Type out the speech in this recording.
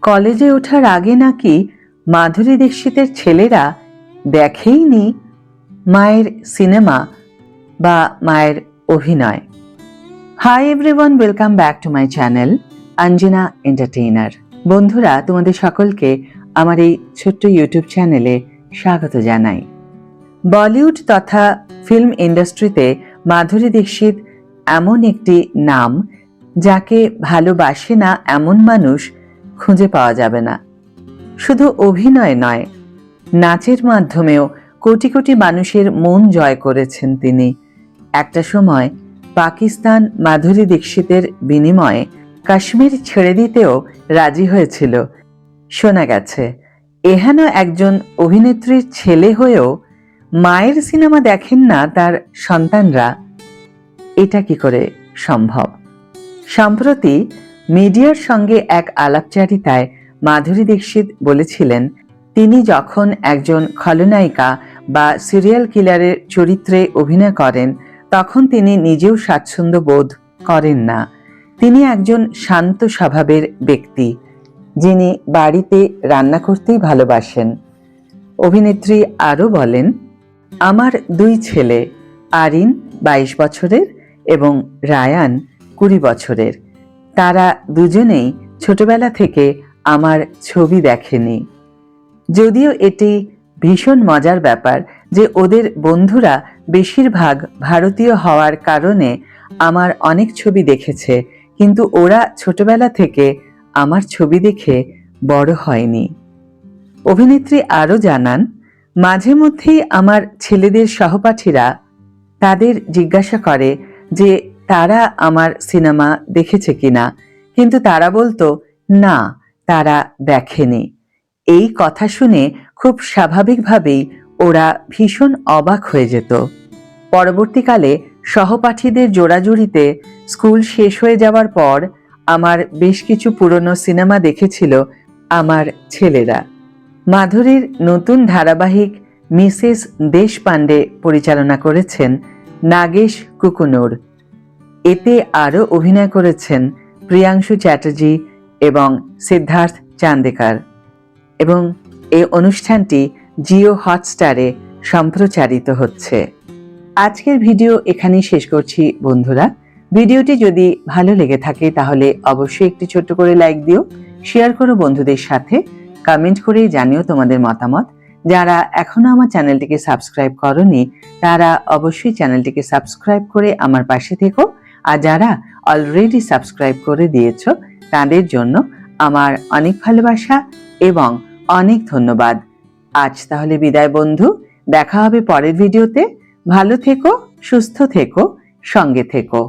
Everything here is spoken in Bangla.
কলেজে ওঠার আগে নাকি মাধুরী দীক্ষিতের ছেলেরা দেখেইনি মায়ের সিনেমা বা মায়ের অভিনয়। Hi everyone, welcome back to my channel Anjana entertainer. বন্ধুরা, তোমাদের সকলকে আমার এই ছোট্ট ইউটিউব চ্যানেলে স্বাগত জানাই। বলিউড তথা ফিল্ম ইন্ডাস্ট্রিতে মাধুরী দীক্ষিত এমন একটি নাম যাকে ভালোবাসে না এমন মানুষ খুঁজে পাওয়া যাবে না। শুধু অভিনয় নয়, নাচের মাধ্যমেও কোটি কোটি মানুষের মন জয় করেছেন তিনি। একটা সময় পাকিস্তান মাধুরী দীক্ষিতের বিনিময়ে কাশ্মীর ছেড়ে দিতেও রাজি হয়েছিল। শোনা গেছে এহেন একজন অভিনেত্রীর ছেলে হয়েও মায়ের সিনেমা দেখেন না তার সন্তানরা। এটা কি করে সম্ভব? সম্প্রতি মিডিয়ার সঙ্গে এক আলাপচারিতায় মাধুরী দীক্ষিত বলেছিলেন, তিনি যখন একজন খলনায়িকা বা সিরিয়াল কিলারের চরিত্রে অভিনয় করেন তখন তিনি নিজেও স্বাচ্ছন্দ্য বোধ করেন না। তিনি একজন শান্ত স্বভাবের ব্যক্তি, যিনি বাড়িতে রান্না করতেই ভালোবাসেন। অভিনেত্রী আরও বলেন, আমার দুই ছেলে, আরিন 22 বছরের এবং রায়ান 20 বছরের। তারা দুজনেই ছোটবেলা থেকে আমার ছবি দেখেনি। যদিও এটি ভীষণ মজার ব্যাপার যে ওদের বন্ধুরা বেশিরভাগ ভারতীয় হওয়ার কারণে আমার অনেক ছবি দেখেছে, কিন্তু ওরা ছোটবেলা থেকে আমার ছবি দেখে বড় হয়নি। অভিনেত্রী আরও জানান, মাঝে মধ্যেই আমার ছেলেদের সহপাঠীরা তাদের জিজ্ঞাসা করে যে তারা আমার সিনেমা দেখেছে কিনা, কিন্তু তারা বলতো না, তারা দেখেনি। এই কথা শুনে খুব স্বাভাবিকভাবেই ওরা ভীষণ অবাক হয়ে যেত। পরবর্তীকালে সহপাঠীদের জোড়াজুড়িতে স্কুল শেষ হয়ে যাওয়ার পর আমার বেশ কিছু পুরনো সিনেমা দেখেছিল আমার ছেলেরা। মাধুরীর নতুন ধারাবাহিক মিসেস দেশপান্ডে পরিচালনা করেছেন নাগেশ কুকুনুর। এতে আরও অভিনয় করেছেন প্রিয়াংশু চ্যাটার্জি এবং সিদ্ধার্থ চান্দেকার, এবং এই অনুষ্ঠানটি জিও হটস্টারে সম্প্রচারিত হচ্ছে। আজকের ভিডিও এখানেই শেষ করছি বন্ধুরা। ভিডিওটি যদি ভালো লেগে থাকে তাহলে অবশ্যই একটি ছোট্ট করে লাইক দিও, শেয়ার করো বন্ধুদের সাথে, কমেন্ট করে জানিও তোমাদের মতামত। যারা এখনো আমার চ্যানেলটিকে সাবস্ক্রাইব করনি তারা অবশ্যই চ্যানেলটিকে সাবস্ক্রাইব করে আমার পাশে থেকো, আর যারা অলরেডি সাবস্ক্রাইব করে দিয়েছো তাদের জন্য আমার অনেক ভালোবাসা এবং অনেক ধন্যবাদ। আজ তাহলে বিদায় বন্ধু, দেখা হবে পরের ভিডিওতে। ভালো থেকো, সুস্থ থেকো, সঙ্গে থেকো।